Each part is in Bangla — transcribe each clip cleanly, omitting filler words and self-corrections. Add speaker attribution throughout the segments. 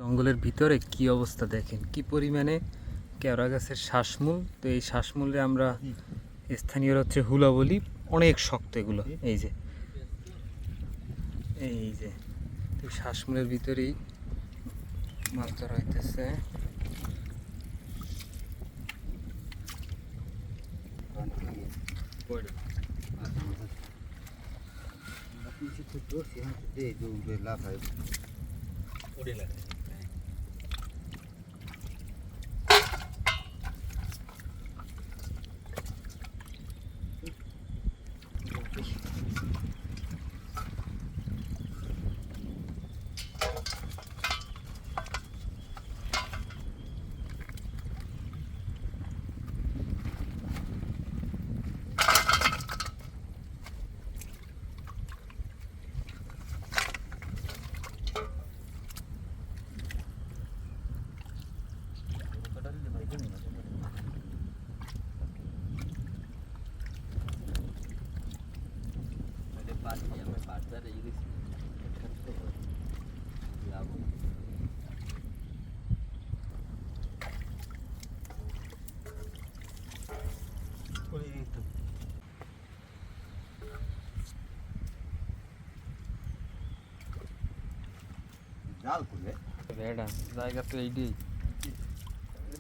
Speaker 1: জঙ্গলের ভিতরে কি অবস্থা দেখেন, কি পরিমাণে কেওড়া গাছের শ্বাসমূল। তো এই শ্বাসমূলে আমরা স্থানীয়রা হচ্ছে হুলা বলি, অনেক শক্ত এগুলো। এই যে তো শ্বাসমূলের ভিতরেই মাছ ধরা হইতেছে।
Speaker 2: জাল খুলে
Speaker 1: ভেড়া জায়গা তো এইটাই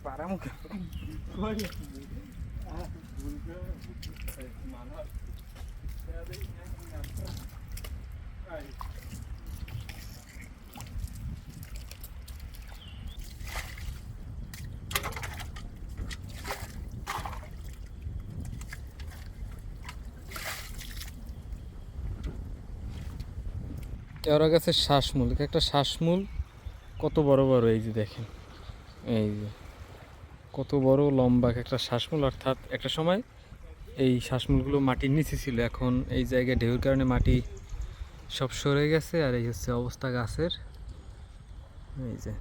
Speaker 1: পারামুখে কেওড়া গাছের শ্বাসমূল, একটা শ্বাসমূল কত বড় বড়, এই যে দেখেন, এই যে কত বড় লম্বা একটা শ্বাসমূল। অর্থাৎ একটা সময় এই শ্বাসমূলগুলো মাটির নিচে ছিল, এখন এই জায়গায় ঢেউর কারণে মাটি সব সরে গেছে। আর এই হচ্ছে অবস্থা গাছের, এই যে